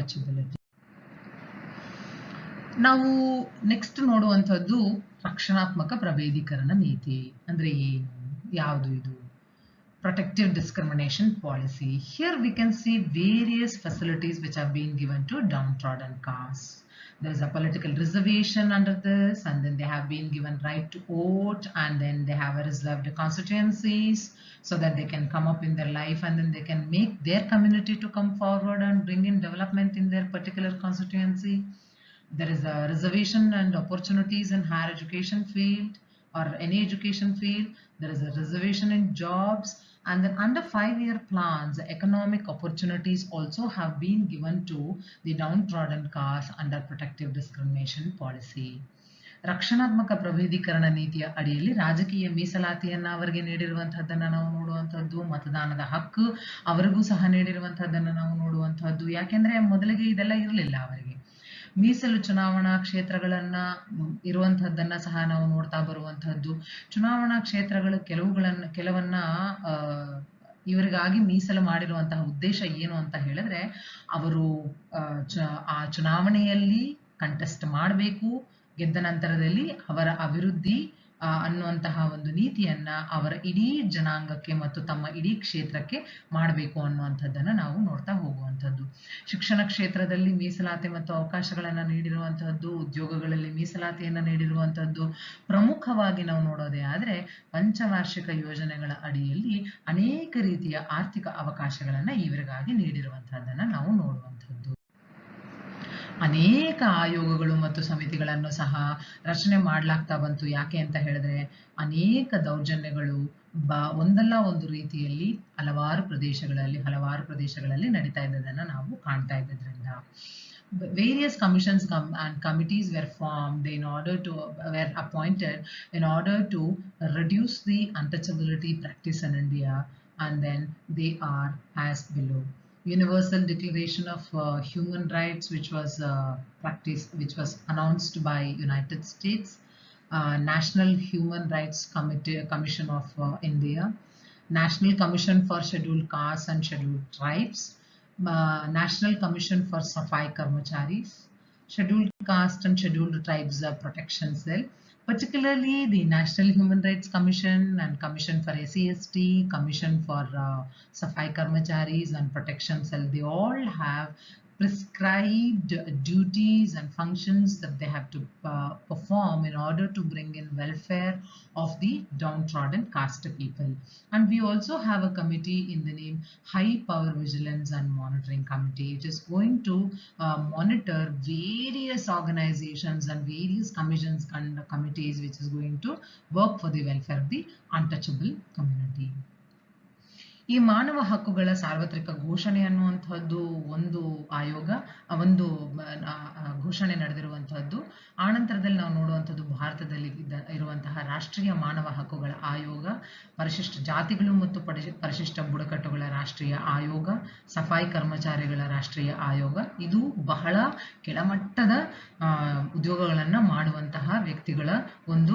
Untouchability. ನಾವು next ನೋಡುವಂಥದ್ದು ರಕ್ಷಣಾತ್ಮಕ ಪ್ರಭೇದೀಕರಣ ನೀತಿ ಅಂದ್ರೆ ಏನು, ಯಾವುದು ಇದು? Protective discrimination policy. Here we can see various facilities which are being given to downtrodden castes. There is a political reservation under this, and then they have been given right to vote, and then they have a reserved constituencies so that they can come up in their life, and then they can make their community to come forward and bring in development in their particular constituency. There is a reservation and opportunities in higher education field or any education field. There is a reservation in jobs, and then under 5-year plans, economic opportunities also have been given to the downtrodden caste under protective discrimination policy. ರಕ್ಷಣಾತ್ಮಕ ಪ್ರಭೇದೀಕರಣ ನೀತಿಯ ಅಡಿಯಲ್ಲಿ ರಾಜಕೀಯ ಮೀಸಲಾತಿಯನ್ನ ಅವರಿಗೆ ನೀಡಿರುವಂತಹದ್ದನ್ನ ನಾವು ನೋಡುವಂತಹದ್ದು, ಮತದಾನದ ಹಕ್ಕು ಅವರಿಗೂ ಸಹ ನೀಡಿರುವಂತಹದ್ದನ್ನ ನಾವು ನೋಡುವಂತಹದ್ದು. ಯಾಕೆಂದ್ರೆ ಮೊದಲಿಗೆ ಇದೆಲ್ಲ ಇರಲಿಲ್ಲ ಅವರಿಗೆ. ಮೀಸಲು ಚುನಾವಣಾ ಕ್ಷೇತ್ರಗಳನ್ನ ಇರುವಂತಹದ್ದನ್ನ ಸಹ ನಾವು ನೋಡ್ತಾ ಬರುವಂತಹದ್ದು. ಚುನಾವಣಾ ಕ್ಷೇತ್ರಗಳು ಕೆಲವನ್ನ ಇವರಿಗಾಗಿ ಮೀಸಲು ಮಾಡಿರುವಂತಹ ಉದ್ದೇಶ ಏನು ಅಂತ ಹೇಳಿದ್ರೆ, ಅವರು ಆ ಚುನಾವಣೆಯಲ್ಲಿ ಕಂಟೆಸ್ಟ್ ಮಾಡಬೇಕು, ಗೆದ್ದ ನಂತರದಲ್ಲಿ ಅವರ ಅಭಿವೃದ್ಧಿ ಅನ್ನುವಂತಹ ಒಂದು ನೀತಿಯನ್ನ ಅವರ ಇಡೀ ಜನಾಂಗಕ್ಕೆ ಮತ್ತು ತಮ್ಮ ಇಡೀ ಕ್ಷೇತ್ರಕ್ಕೆ ಮಾಡಬೇಕು ಅನ್ನುವಂಥದ್ದನ್ನ ನಾವು ನೋಡ್ತಾ ಹೋಗುವಂಥದ್ದು. ಶಿಕ್ಷಣ ಕ್ಷೇತ್ರದಲ್ಲಿ ಮೀಸಲಾತಿ ಮತ್ತು ಅವಕಾಶಗಳನ್ನ ನೀಡಿರುವಂತಹದ್ದು, ಉದ್ಯೋಗಗಳಲ್ಲಿ ಮೀಸಲಾತಿಯನ್ನ ನೀಡಿರುವಂತಹದ್ದು. ಪ್ರಮುಖವಾಗಿ ನಾವು ನೋಡೋದೇ ಆದ್ರೆ ಪಂಚವಾರ್ಷಿಕ ಯೋಜನೆಗಳ ಅಡಿಯಲ್ಲಿ ಅನೇಕ ರೀತಿಯ ಆರ್ಥಿಕ ಅವಕಾಶಗಳನ್ನ ಇವರಿಗಾಗಿ ನೀಡಿರುವಂತಹದ್ದನ್ನ ನಾವು ನೋಡುವಂಥದ್ದು. ಅನೇಕ ಆಯೋಗಗಳು ಮತ್ತು ಸಮಿತಿಗಳನ್ನು ಸಹ ರಚನೆ ಮಾಡ್ಲಾಗ್ತಾ ಬಂತು. ಯಾಕೆ ಅಂತ ಹೇಳಿದ್ರೆ ಅನೇಕ ದೌರ್ಜನ್ಯಗಳು ಒಂದಲ್ಲ ಒಂದು ರೀತಿಯಲ್ಲಿ ಹಲವಾರು ಪ್ರದೇಶಗಳಲ್ಲಿ ನಡೀತಾ ಇದ್ದದನ್ನ ನಾವು ಕಾಣ್ತಾ ಇದ್ದದ್ರಿಂದ various commissions and committees were formed were appointed in order to reduce the untouchability practice in India, and then they are as below. Universal Declaration of Human Rights, which was announced by United States, National Human Rights Commission of India, National Commission for Scheduled Castes and Scheduled Tribes, National Commission for Safai Karmacharis, Scheduled Caste and Scheduled Tribes Protection Cell. Particularly the National Human Rights Commission and Commission for SC/ST, Commission for Safai Karmacharis and Protection Cell, they all have prescribed duties and functions that they have to perform in order to bring in welfare of the downtrodden caste people. And we also have a committee in the name High Power Vigilance and Monitoring Committee. It is going to monitor various organizations and various commissions and committees which is going to work for the welfare of the untouchable community. ಈ ಮಾನವ ಹಕ್ಕುಗಳ ಸಾರ್ವತ್ರಿಕ ಘೋಷಣೆ ಅನ್ನುವಂಥದ್ದು ಒಂದು ಆಯೋಗ, ಒಂದು ಘೋಷಣೆ ನಡೆದಿರುವಂತಹದ್ದು. ಆನಂತರದಲ್ಲಿ ನಾವು ನೋಡುವಂಥದ್ದು ಭಾರತದಲ್ಲಿ ಇರುವಂತಹ ರಾಷ್ಟ್ರೀಯ ಮಾನವ ಹಕ್ಕುಗಳ ಆಯೋಗ, ಪರಿಶಿಷ್ಟ ಜಾತಿಗಳು ಮತ್ತು ಪರಿಶಿಷ್ಟ ಬುಡಕಟ್ಟುಗಳ ರಾಷ್ಟ್ರೀಯ ಆಯೋಗ, ಸಫಾಯಿ ಕರ್ಮಚಾರಿಗಳ ರಾಷ್ಟ್ರೀಯ ಆಯೋಗ. ಇದು ಬಹಳ ಕೆಳಮಟ್ಟದ ಉದ್ಯೋಗಗಳನ್ನ ಮಾಡುವಂತಹ ವ್ಯಕ್ತಿಗಳ ಒಂದು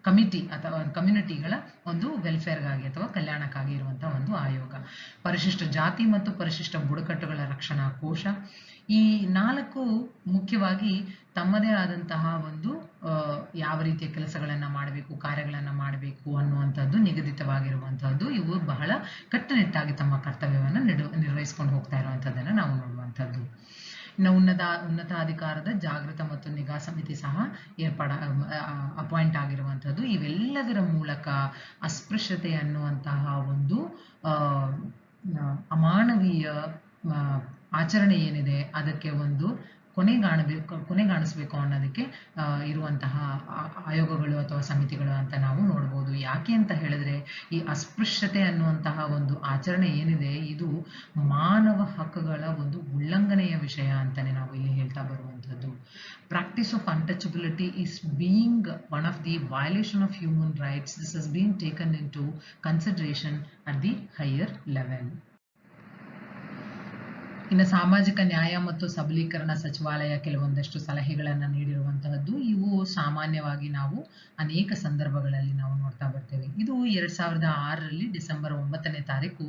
ಕಮಿಟಿ ಅಥವಾ ಕಮ್ಯುನಿಟಿಗಳ ಒಂದು ವೆಲ್ಫೇರ್ಗಾಗಿ ಅಥವಾ ಕಲ್ಯಾಣಕ್ಕಾಗಿ ಇರುವಂತಹ ಒಂದು ಆಯೋಗ. ಪರಿಶಿಷ್ಟ ಜಾತಿ ಮತ್ತು ಪರಿಶಿಷ್ಟ ಬುಡಕಟ್ಟುಗಳ ರಕ್ಷಣಾ ಕೋಶ. ಈ 4 ಮುಖ್ಯವಾಗಿ ತಮ್ಮದೇ ಆದಂತಹ ಒಂದು ಯಾವ ರೀತಿಯ ಕೆಲಸಗಳನ್ನ ಮಾಡಬೇಕು, ಕಾರ್ಯಗಳನ್ನ ಮಾಡಬೇಕು ಅನ್ನುವಂಥದ್ದು ನಿಗದಿತವಾಗಿರುವಂತಹದ್ದು. ಇವು ಬಹಳ ಕಟ್ಟುನಿಟ್ಟಾಗಿ ತಮ್ಮ ಕರ್ತವ್ಯವನ್ನು ನಿರ್ವಹಿಸಿಕೊಂಡು ಹೋಗ್ತಾ ಇರುವಂತದ್ದನ್ನ ನಾವು ನೋಡುವಂಥದ್ದು. ಇನ್ನು ಉನ್ನತಾಧಿಕಾರದ ಜಾಗೃತ ಮತ್ತು ನಿಗಾ ಸಮಿತಿ ಸಹ ಅಪಾಯಿಂಟ್ ಆಗಿರುವಂಥದ್ದು. ಇವೆಲ್ಲದರ ಮೂಲಕ ಅಸ್ಪೃಶ್ಯತೆ ಅನ್ನುವಂತಹ ಒಂದು ಅಮಾನವೀಯ ಆಚರಣೆ ಏನಿದೆ ಅದಕ್ಕೆ ಒಂದು ಕೊನೆಗಾಣಿಸಬೇಕು ಅನ್ನೋದಕ್ಕೆ ಇರುವಂತಹ ಆಯೋಗಗಳು ಅಥವಾ ಸಮಿತಿಗಳು ಅಂತ ನಾವು ನೋಡ್ಬೋದು. ಯಾಕೆ ಅಂತ ಹೇಳಿದ್ರೆ ಈ ಅಸ್ಪೃಶ್ಯತೆ ಅನ್ನುವಂತಹ ಒಂದು ಆಚರಣೆ ಏನಿದೆ ಇದು ಮಾನವ ಹಕ್ಕುಗಳ ಒಂದು ಉಲ್ಲಂಘನೆಯ ವಿಷಯ ಅಂತಾನೆ ನಾವು ಇಲ್ಲಿ ಹೇಳ್ತಾ ಬರುವಂಥದ್ದು. Practice of untouchability is being one of the violation of human rights. This has been taken into consideration at the higher level. ಇನ್ನು ಸಾಮಾಜಿಕ ನ್ಯಾಯ ಮತ್ತು ಸಬಲೀಕರಣ ಸಚಿವಾಲಯ ಕೆಲವೊಂದಷ್ಟು ಸಲಹೆಗಳನ್ನು ನೀಡಿರುವಂತಹದ್ದು. ಇವು ಸಾಮಾನ್ಯವಾಗಿ ನಾವು ಅನೇಕ ಸಂದರ್ಭಗಳಲ್ಲಿ ನಾವು ನೋಡ್ತಾ ಬರ್ತೇವೆ. ಇದು 2006ರಲ್ಲಿ ಡಿಸೆಂಬರ್ 9ನೇ ತಾರೀಕು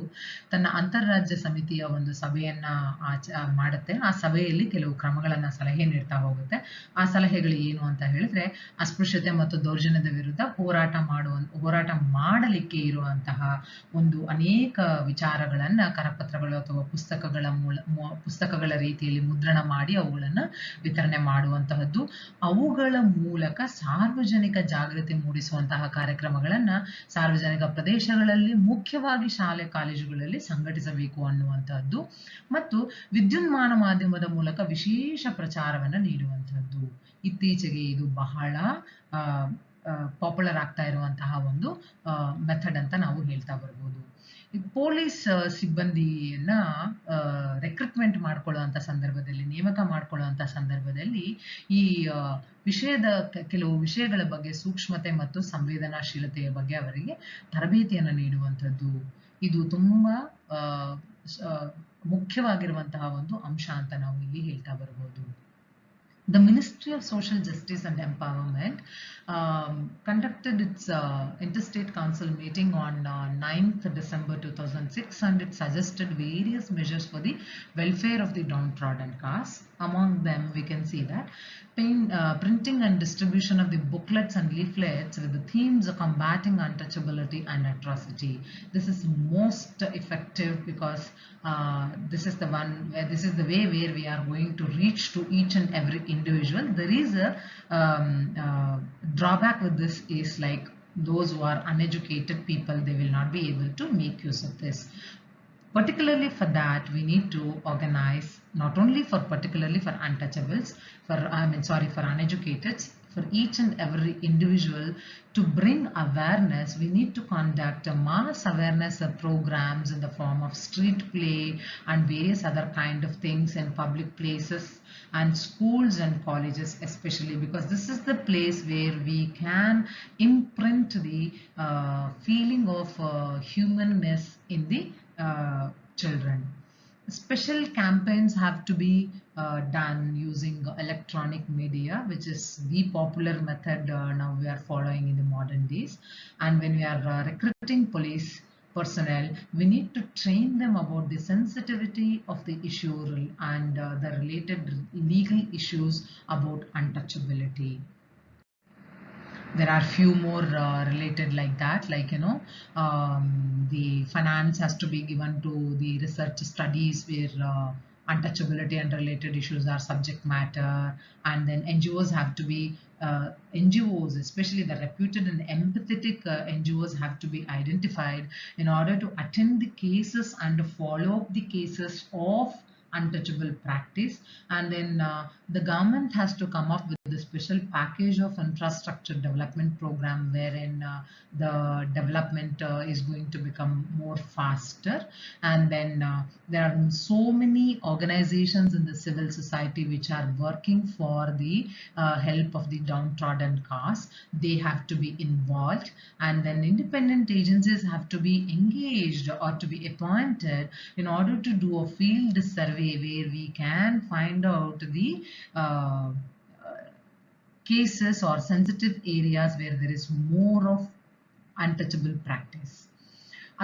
ತನ್ನ ಅಂತಾರಾಜ್ಯ ಸಮಿತಿಯ ಒಂದು ಸಭೆಯನ್ನ ಮಾಡುತ್ತೆ. ಆ ಸಭೆಯಲ್ಲಿ ಕೆಲವು ಕ್ರಮಗಳನ್ನ ಸಲಹೆ ನೀಡ್ತಾ ಹೋಗುತ್ತೆ. ಆ ಸಲಹೆಗಳು ಏನು ಅಂತ ಹೇಳಿದ್ರೆ, ಅಸ್ಪೃಶ್ಯತೆ ಮತ್ತು ದೌರ್ಜನ್ಯದ ವಿರುದ್ಧ ಹೋರಾಟ ಮಾಡಲಿಕ್ಕೆ ಇರುವಂತಹ ಒಂದು ಅನೇಕ ವಿಚಾರಗಳನ್ನ ಕರಪತ್ರಗಳು ಅಥವಾ ಪುಸ್ತಕಗಳ ರೀತಿಯಲ್ಲಿ ಮುದ್ರಣ ಮಾಡಿ ಅವುಗಳನ್ನು ವಿತರಣೆ ಮಾಡುವಂತಹದ್ದು. ಅವುಗಳ ಮೂಲಕ ಸಾರ್ವಜನಿಕ ಜಾಗೃತಿ ಮೂಡಿಸುವಂತಹ ಕಾರ್ಯಕ್ರಮಗಳನ್ನ ಸಾರ್ವಜನಿಕ ಪ್ರದೇಶಗಳಲ್ಲಿ, ಮುಖ್ಯವಾಗಿ ಶಾಲೆ ಕಾಲೇಜುಗಳಲ್ಲಿ ಸಂಘಟಿಸಬೇಕು ಅನ್ನುವಂತಹದ್ದು. ಮತ್ತು ವಿದ್ಯುನ್ಮಾನ ಮಾಧ್ಯಮದ ಮೂಲಕ ವಿಶೇಷ ಪ್ರಚಾರವನ್ನು ನೀಡುವಂತಹದ್ದು. ಇತ್ತೀಚೆಗೆ ಇದು ಬಹಳ ಪಾಪ್ಯುಲರ್ ಆಗ್ತಾ ಇರುವಂತಹ ಒಂದು ಮೆಥಡ್ ಅಂತ ನಾವು ಹೇಳ್ತಾ ಬರ್ಬೋದು. ಪೊಲೀಸ್ ಸಿಬ್ಬಂದಿಯನ್ನ ರೆಕ್ರೂಟ್ಮೆಂಟ್ ಮಾಡ್ಕೊಳ್ಳುವಂತ ಸಂದರ್ಭದಲ್ಲಿ, ನೇಮಕ ಮಾಡ್ಕೊಳ್ಳುವಂತ ಸಂದರ್ಭದಲ್ಲಿ ಈ ಕೆಲವು ವಿಷಯಗಳ ಬಗ್ಗೆ, ಸೂಕ್ಷ್ಮತೆ ಮತ್ತು ಸಂವೇದನಾಶೀಲತೆಯ ಬಗ್ಗೆ ಅವರಿಗೆ ತರಬೇತಿಯನ್ನು ನೀಡುವಂಥದ್ದು. ಇದು ತುಂಬಾ ಮುಖ್ಯವಾಗಿರುವಂತಹ ಒಂದು ಅಂಶ ಅಂತ ನಾವು ಇಲ್ಲಿ ಹೇಳ್ತಾ ಬರ್ಬೋದು. The Ministry of Social Justice and Empowerment conducted its Interstate Council meeting on 9th December 2006, and it suggested various measures for the welfare of the downtrodden caste. Among them, we can see that printing and distribution of the booklets and leaflets with the themes of combating untouchability and atrocity. This is most effective because this is the way where we are going to reach to each and every individual. There is a drawback with this is like those who are uneducated people, they will not be able to make use of this. Particularly for that, we need to organize not only particularly for untouchables, for uneducated, for each and every individual. To bring awareness, we need to conduct a mass awareness programs in the form of street play and various other kind of things in public places and schools and colleges, especially because this is the place where we can imprint the feeling of humanness in the children. Special campaigns have to be done using electronic media, which is the popular method now we are following in the modern days. And when we are recruiting police personnel, we need to train them about the sensitivity of the issue and the related legal issues about untouchability. There are few more related like that, like the finance has to be given to the research studies where untouchability and related issues are subject matter, and then NGOs have to be NGOs, especially the reputed and empathetic NGOs, have to be identified in order to attend the cases and follow up the cases of untouchable practice. And then the government has to come up with the special package of infrastructure development program wherein the development is going to become more faster. And then there are so many organizations in the civil society which are working for the help of the downtrodden caste. They have to be involved, and then independent agencies have to be engaged or to be appointed in order to do a field survey where we can find out the cases or sensitive areas where there is more of untouchable practice.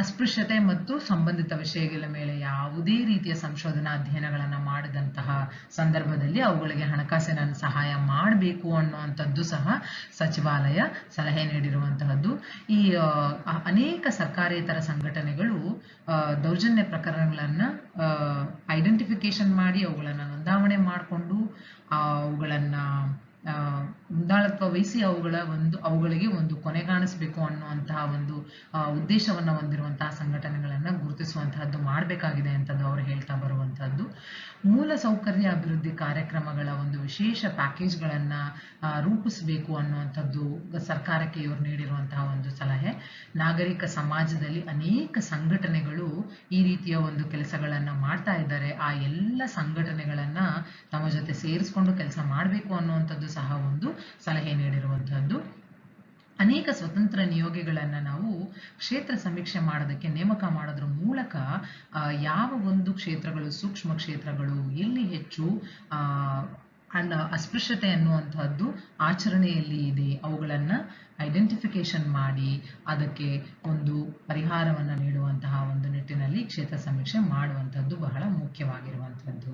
ಅಸ್ಪೃಶ್ಯತೆ ಮತ್ತು ಸಂಬಂಧಿತ ವಿಷಯಗಳ ಮೇಲೆ ಯಾವುದೇ ರೀತಿಯ ಸಂಶೋಧನಾ ಅಧ್ಯಯನಗಳನ್ನು ಮಾಡಿದಂತಹ ಸಂದರ್ಭದಲ್ಲಿ ಅವುಗಳಿಗೆ ಹಣಕಾಸಿನ ಸಹಾಯ ಮಾಡಬೇಕು ಅನ್ನುವಂಥದ್ದು ಸಹ ಸಚಿವಾಲಯ ಸಲಹೆ ನೀಡಿರುವಂತಹದ್ದು. ಈ ಅನೇಕ ಸರ್ಕಾರೇತರ ಸಂಘಟನೆಗಳು ದೌರ್ಜನ್ಯ ಪ್ರಕರಣಗಳನ್ನು ಐಡೆಂಟಿಫಿಕೇಶನ್ ಮಾಡಿ ಅವುಗಳನ್ನು ನೋಂದಾವಣೆ ಮಾಡಿಕೊಂಡು ಅವುಗಳನ್ನು ಮುಂದಾಳತ್ವ ವಹಿಸಿ ಅವುಗಳಿಗೆ ಒಂದು ಕೊನೆಗಾಣಿಸಬೇಕು ಅನ್ನುವಂತಹ ಒಂದು ಉದ್ದೇಶವನ್ನು ಹೊಂದಿರುವಂತಹ ಸಂಘಟನೆಗಳನ್ನು ಗುರುತಿಸುವಂತಹದ್ದು ಮಾಡಬೇಕಾಗಿದೆ ಅಂತದ್ದು ಅವರು ಹೇಳ್ತಾ ಬರುವಂತಹದ್ದು. ಮೂಲ ಸೌಕರ್ಯ ಅಭಿವೃದ್ಧಿ ಕಾರ್ಯಕ್ರಮಗಳ ಒಂದು ವಿಶೇಷ ಪ್ಯಾಕೇಜ್ಗಳನ್ನು ರೂಪಿಸಬೇಕು ಅನ್ನುವಂಥದ್ದು ಸರ್ಕಾರಕ್ಕೆ ಇವರು ನೀಡಿರುವಂತಹ ಒಂದು ಸಲಹೆ. ನಾಗರಿಕ ಸಮಾಜದಲ್ಲಿ ಅನೇಕ ಸಂಘಟನೆಗಳು ಈ ರೀತಿಯ ಒಂದು ಕೆಲಸಗಳನ್ನು ಮಾಡ್ತಾ ಇದ್ದಾರೆ. ಆ ಎಲ್ಲ ಸಂಘಟನೆಗಳನ್ನ ತಮ್ಮ ಜೊತೆ ಸೇರಿಸ್ಕೊಂಡು ಕೆಲಸ ಮಾಡಬೇಕು ಅನ್ನುವಂಥದ್ದು ಸಹ ಒಂದು ಸಲಹೆ ನೀಡಿರುವಂತಹದ್ದು. ಅನೇಕ ಸ್ವತಂತ್ರ ನಿಯೋಗಿಗಳನ್ನ ನಾವು ಕ್ಷೇತ್ರ ಸಮೀಕ್ಷೆ ಮಾಡೋದಕ್ಕೆ ನೇಮಕ ಮಾಡೋದ್ರ ಮೂಲಕ ಯಾವ ಒಂದು ಕ್ಷೇತ್ರಗಳು, ಸೂಕ್ಷ್ಮ ಕ್ಷೇತ್ರಗಳು ಎಲ್ಲಿ ಹೆಚ್ಚು ಅಸ್ಪೃಶ್ಯತೆ ಅನ್ನುವಂತಹದ್ದು ಆಚರಣೆಯಲ್ಲಿ ಇದೆ, ಅವುಗಳನ್ನ ಐಡೆಂಟಿಫಿಕೇಶನ್ ಮಾಡಿ ಅದಕ್ಕೆ ಒಂದು ಪರಿಹಾರವನ್ನು ನೀಡುವಂತಹ ಒಂದು ನಿಟ್ಟಿನಲ್ಲಿ ಕ್ಷೇತ್ರ ಸಮೀಕ್ಷೆ ಮಾಡುವಂಥದ್ದು ಬಹಳ ಮುಖ್ಯವಾಗಿರುವಂಥದ್ದು.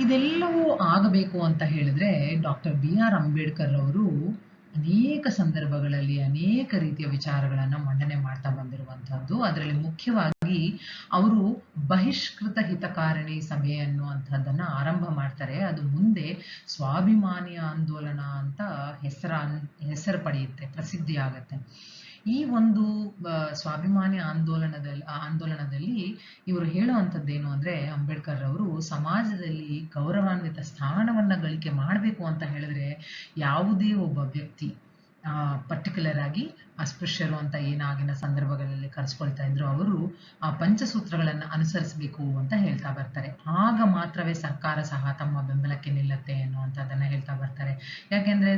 ಇದೆಲ್ಲವೂ ಆಗಬೇಕು ಅಂತ ಹೇಳಿದ್ರೆ ಡಾಕ್ಟರ್ BR ಅಂಬೇಡ್ಕರ್ ಅವರು ಅನೇಕ ಸಂದರ್ಭಗಳಲ್ಲಿ ಅನೇಕ ರೀತಿಯ ವಿಚಾರಗಳನ್ನ ಮಂಡನೆ ಮಾಡ್ತಾ ಬಂದಿರುವಂತಹದ್ದು. ಅದರಲ್ಲಿ ಮುಖ್ಯವಾಗಿ ಅವರು ಬಹಿಷ್ಕೃತ ಹಿತಕಾರಿಣಿ ಸಭೆ ಅನ್ನುವಂಥದ್ದನ್ನ ಆರಂಭ ಮಾಡ್ತಾರೆ. ಅದು ಮುಂದೆ ಸ್ವಾಭಿಮಾನಿ ಆಂದೋಲನ ಅಂತ ಹೆಸರು ಪಡೆಯುತ್ತೆ, ಪ್ರಸಿದ್ಧಿ ಆಗತ್ತೆ. ಈ ಒಂದು ಸ್ವಾಭಿಮಾನಿ ಆಂದೋಲನದಲ್ಲಿ ಇವರು ಹೇಳುವಂಥದ್ದೇನು ಅಂದ್ರೆ, ಅಂಬೇಡ್ಕರ್ ಅವರು ಸಮಾಜದಲ್ಲಿ ಗೌರವಾನ್ವಿತ ಸ್ಥಾನವನ್ನ ಗಳಿಕೆ ಮಾಡಬೇಕು ಅಂತ ಹೇಳಿದ್ರೆ ಯಾವುದೇ ಒಬ್ಬ ವ್ಯಕ್ತಿ ಪರ್ಟಿಕ್ಯುಲರ್ ಆಗಿ ಅಸ್ಪೃಶ್ಯರು ಅಂತ ಏನಾಗಿನ ಸಂದರ್ಭಗಳಲ್ಲಿ ಕರೆಸ್ಕೊಳ್ತಾ ಇದ್ರು, ಅವರು ಆ ಪಂಚಸೂತ್ರಗಳನ್ನ ಅನುಸರಿಸಬೇಕು ಅಂತ ಹೇಳ್ತಾ ಬರ್ತಾರೆ. ಆಗ ಮಾತ್ರವೇ ಸರ್ಕಾರ ಸಹ ತಮ್ಮ ಬೆಂಬಲಕ್ಕೆ ನಿಲ್ಲತ್ತೆ ಅನ್ನುವಂಥದ್ದನ್ನ ಹೇಳ್ತಾ ಬರ್ತಾರೆ. ಯಾಕೆಂದ್ರೆ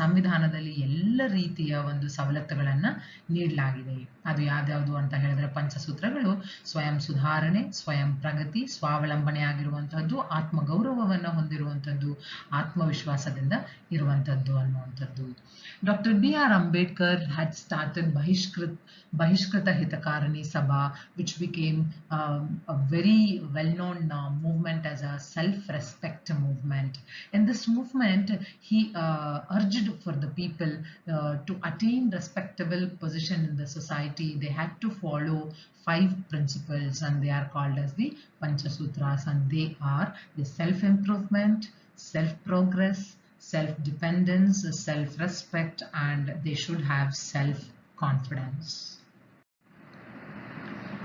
ಸಂವಿಧಾನದಲ್ಲಿ ಎಲ್ಲ ರೀತಿಯ ಒಂದು ಸವಲತ್ತುಗಳನ್ನ ನೀಡಲಾಗಿದೆ. ಅದು ಯಾವ್ಯಾವುದು ಅಂತ ಹೇಳಿದ್ರೆ ಪಂಚಸೂತ್ರಗಳು ಸ್ವಯಂ ಸುಧಾರಣೆ, ಸ್ವಯಂ ಪ್ರಗತಿ, ಸ್ವಾವಲಂಬನೆ ಆಗಿರುವಂತಹದ್ದು, ಆತ್ಮಗೌರವವನ್ನು ಹೊಂದಿರುವಂಥದ್ದು, ಆತ್ಮವಿಶ್ವಾಸದಿಂದ ಇರುವಂಥದ್ದು ಅನ್ನುವಂಥದ್ದು. Doctor BR Ambedkar had started Bahishkrita Hitakarani Sabha, which became a very well-known movement as a self-respect movement. In this movement, he urged for the people to attain respectable position in the society. They had to follow 5 principles, and they are called as the Panchasutras, and they are the self-improvement, self-progress, self-dependence, self-respect, and they should have self-confidence.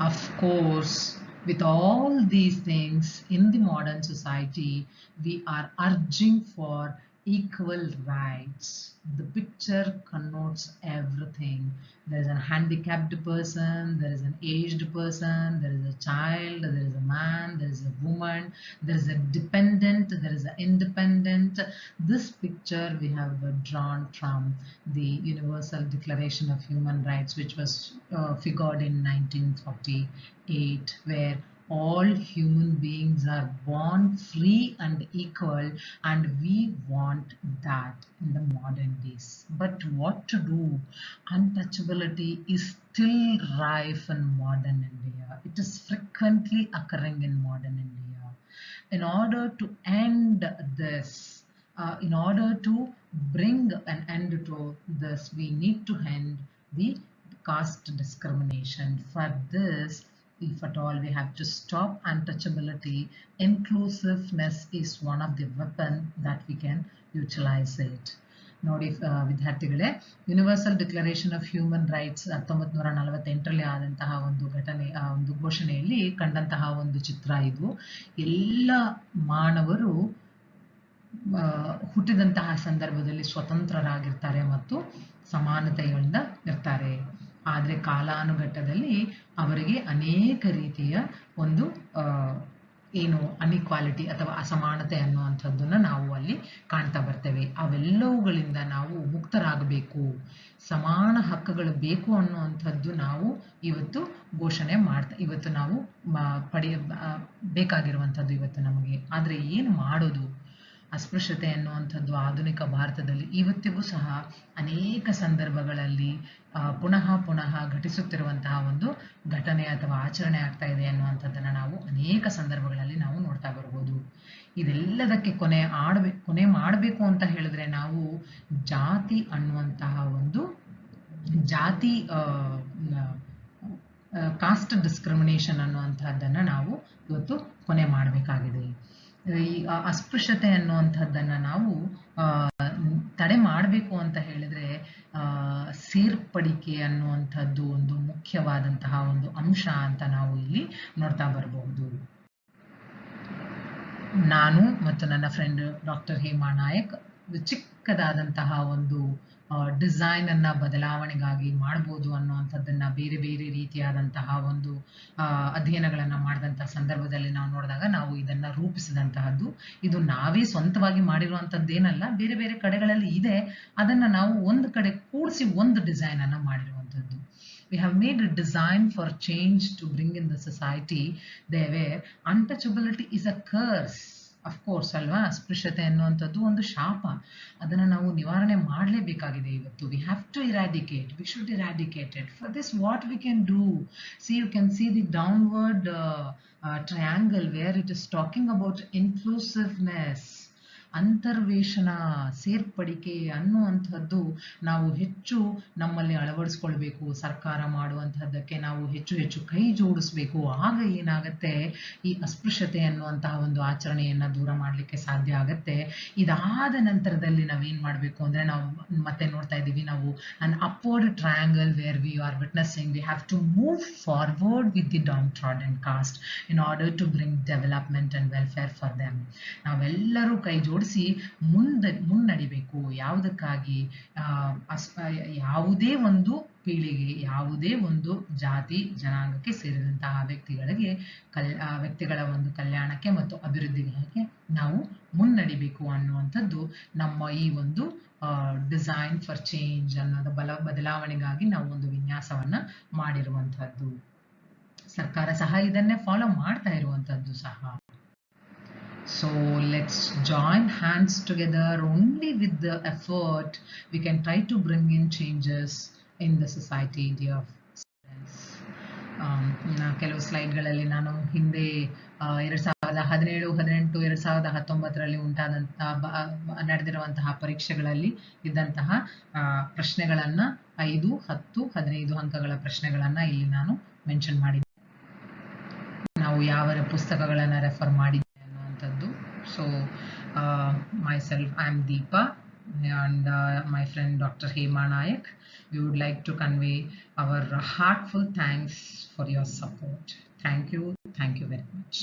Of course, with all these things in the modern society, we are urging for equal rights. The picture connotes everything. There is a handicapped person, there is an aged person, there is a child, there is a man, there is a woman, there is a dependent, there is an independent. This picture we have drawn from the Universal Declaration of Human Rights, which was figured in 1948, where all human beings are born free and equal, and we want that in the modern days. But what to do? Untouchability is still rife in modern India. It is frequently occurring in modern India. In order to end this, in order to bring an end to this, we need to end the caste discrimination. For this, if at all, we have to stop untouchability. Inclusiveness is one of the weapons that we can utilize it. ನೋಡಿ ವಿದ್ಯಾರ್ಥಿಗಳೇ, universal declaration of human rights 1948ರಲ್ಲಿ ಆದಂತಹ ಒಂದು ಘೋಷಣೆಯಲ್ಲಿ ಕಂಡಂತಹ ಒಂದು ಚಿತ್ರ ಇದು. ಎಲ್ಲ ಮಾನವರು ಹುಟ್ಟಿದಂತಹ ಸಂದರ್ಭದಲ್ಲಿ ಸ್ವತಂತ್ರರಾಗಿರ್ತಾರೆ ಮತ್ತು ಸಮಾನತೆಯಿಂದ ಇರ್ತಾರೆ. ಆದರೆ ಕಾಲಾನುಗಟ್ಟದಲ್ಲಿ ಅವರಿಗೆ ಅನೇಕ ರೀತಿಯ ಒಂದು ಏನು ಅನ್ಇಕ್ವಾಲಿಟಿ ಅಥವಾ ಅಸಮಾನತೆ ಅನ್ನುವಂಥದ್ದನ್ನ ನಾವು ಅಲ್ಲಿ ಕಾಣ್ತಾ ಬರ್ತೇವೆ. ಅವೆಲ್ಲವುಗಳಿಂದ ನಾವು ಮುಕ್ತರಾಗಬೇಕು, ಸಮಾನ ಹಕ್ಕುಗಳು ಬೇಕು ಅನ್ನುವಂಥದ್ದು ನಾವು ಇವತ್ತು ಘೋಷಣೆ ಇವತ್ತು ನಾವು ಬೇಕಾಗಿರುವಂಥದ್ದು ಇವತ್ತು ನಮಗೆ. ಆದರೆ ಏನು ಮಾಡೋದು? ಅಸ್ಪೃಶ್ಯತೆ ಅನ್ನುವಂಥದ್ದು ಆಧುನಿಕ ಭಾರತದಲ್ಲಿ ಇವತ್ತಿಗೂ ಸಹ ಅನೇಕ ಸಂದರ್ಭಗಳಲ್ಲಿ ಪುನಃ ಘಟಿಸುತ್ತಿರುವಂತಹ ಒಂದು ಘಟನೆ ಅಥವಾ ಆಚರಣೆ ಆಗ್ತಾ ಇದೆ ಅನ್ನುವಂಥದ್ದನ್ನು ನಾವು ಅನೇಕ ಸಂದರ್ಭಗಳಲ್ಲಿ ನಾವು ನೋಡ್ತಾ ಬರ್ಬೋದು. ಇದೆಲ್ಲದಕ್ಕೆ ಕೊನೆ ಮಾಡಬೇಕು ಅಂತ ಹೇಳಿದ್ರೆ ನಾವು ಜಾತಿ ಅನ್ನುವಂತಹ ಒಂದು ಕಾಸ್ಟ್ ಡಿಸ್ಕ್ರಿಮಿನೇಷನ್ ಅನ್ನುವಂತಹದ್ದನ್ನ ನಾವು ಇವತ್ತು ಕೊನೆ ಮಾಡಬೇಕಾಗಿದೆ. ಈ ಅಸ್ಪೃಶ್ಯತೆ ಅನ್ನುವಂಥದ್ದನ್ನ ನಾವು ತಡೆ ಮಾಡಬೇಕು ಅಂತ ಹೇಳಿದ್ರೆ ಸೇರ್ಪಡಿಕೆ ಅನ್ನುವಂಥದ್ದು ಒಂದು ಮುಖ್ಯವಾದಂತಹ ಒಂದು ಅಂಶ ಅಂತ ನಾವು ಇಲ್ಲಿ ನೋಡ್ತಾ ಬರಬಹುದು. ನಾನು ಮತ್ತು ನನ್ನ ಫ್ರೆಂಡ್ ಡಾಕ್ಟರ್ ಹೇಮಾ ನಾಯಕ್ ಚಿಕ್ಕದಾದಂತಹ ಒಂದು ಡಿಸೈನ್ ಅನ್ನ ಬದಲಾವಣೆಗಾಗಿ ಮಾಡಬಹುದು ಅನ್ನುವಂಥದ್ದನ್ನ ಬೇರೆ ರೀತಿಯಾದಂತಹ ಒಂದು ಅಧ್ಯಯನಗಳನ್ನ ಮಾಡಿದಂತಹ ಸಂದರ್ಭದಲ್ಲಿ ನಾವು ನೋಡಿದಾಗ ನಾವು ಇದನ್ನ ರೂಪಿಸಿದಂತಹದ್ದು. ಇದು ನಾವೇ ಸ್ವಂತವಾಗಿ ಮಾಡಿರುವಂತದ್ದೇನಲ್ಲ, ಬೇರೆ ಬೇರೆ ಕಡೆಗಳಲ್ಲಿ ಇದೆ. ಅದನ್ನ ನಾವು ಒಂದು ಕಡೆ ಕೂಡಿಸಿ ಒಂದು ಡಿಸೈನ್ ಅನ್ನ ಮಾಡಿರುವಂತದ್ದು. We have made a design for change to bring in the society there where untouchability is a curse. Of course ಅಲ್ವಾ, ಅಸ್ಪೃಶ್ಯತೆ ಅನ್ನುವಂಥದ್ದು ಒಂದು ಶಾಪ. ಅದನ್ನು ನಾವು ನಿವಾರಣೆ ಮಾಡಲೇಬೇಕಾಗಿದೆ ಇವತ್ತು. We have to eradicate. We should eradicate it. For this, what we can do? See, you can see the downward triangle where it is talking about inclusiveness. ಅಂತರ್ವೇಶನ, ಸೇರ್ಪಡಿಕೆ ಅನ್ನುವಂಥದ್ದು ನಾವು ಹೆಚ್ಚು ನಮ್ಮಲ್ಲಿ ಅಳವಡಿಸ್ಕೊಳ್ಬೇಕು. ಸರ್ಕಾರ ಮಾಡುವಂತಹದ್ದಕ್ಕೆ ನಾವು ಹೆಚ್ಚು ಹೆಚ್ಚು ಕೈ ಜೋಡಿಸ್ಬೇಕು. ಆಗ ಏನಾಗತ್ತೆ, ಈ ಅಸ್ಪೃಶ್ಯತೆ ಅನ್ನುವಂತಹ ಒಂದು ಆಚರಣೆಯನ್ನ ದೂರ ಮಾಡಲಿಕ್ಕೆ ಸಾಧ್ಯ ಆಗತ್ತೆ. ಇದಾದ ನಂತರದಲ್ಲಿ ನಾವೇನ್ ಮಾಡಬೇಕು ಅಂದ್ರೆ, ನಾವು ಮತ್ತೆ ನೋಡ್ತಾ ಇದ್ದೀವಿ ನಾವು an upward triangle where we are witnessing we have to move forward with the downtrodden caste in order to bring development and welfare for them. ನಾವೆಲ್ಲರೂ ಕೈ ಜೋಡಿಸಿ ಮುನ್ನಡಿಬೇಕು. ಯಾವುದಕ್ಕಾಗಿ? ಯಾವುದೇ ಒಂದು ಪೀಳಿಗೆ, ಯಾವುದೇ ಒಂದು ಜಾತಿ ಜನಾಂಗಕ್ಕೆ ಸೇರಿದಂತಹ ವ್ಯಕ್ತಿಗಳ ಒಂದು ಕಲ್ಯಾಣಕ್ಕೆ ಮತ್ತು ಅಭಿವೃದ್ಧಿಗೆ ನಾವು ಮುನ್ನಡಿಬೇಕು ಅನ್ನುವಂಥದ್ದು ನಮ್ಮ ಈ ಒಂದು ಡಿಸೈನ್ ಫಾರ್ ಚೇಂಜ್ ಅನ್ನೋದು ಬದಲಾವಣೆಗಾಗಿ ನಾವು ಒಂದು ವಿನ್ಯಾಸವನ್ನ ಮಾಡಿರುವಂತಹದ್ದು. ಸರ್ಕಾರ ಸಹ ಇದನ್ನೇ ಫಾಲೋ ಮಾಡ್ತಾ ಇರುವಂತದ್ದು ಸಹ. So let's join hands together. Only with the effort we can try to bring in changes in the society, dear students. ಕೆಲವು ಸ್ಲೈಡ್ಗಳಲ್ಲಿ ನಾನು ಹಿಂದೆ 2017, 2018, 2019ರಲ್ಲಿ ನಡೆದಿರುವಂತಹ ಪರೀಕ್ಷೆಗಳಲ್ಲಿ ಇದ್ದಂತಹ ಪ್ರಶ್ನೆಗಳನ್ನ 5, 10, 15 ಅಂಕಗಳ ಪ್ರಶ್ನೆಗಳನ್ನ ಇಲ್ಲಿ ನಾನು ಮೆನ್ಷನ್ ಮಾಡಿದ್ದೆ. ನಾವು ಯಾವ ಪುಸ್ತಕಗಳನ್ನ ರೆಫರ್ ಮಾಡಿದ್ದೆ ಅನ್ನುವಂಥದ್ದು. So myself, I am Deepa, and my friend Dr. Hema Nayak. We would like to convey our heartfelt thanks for your support. Thank you very much.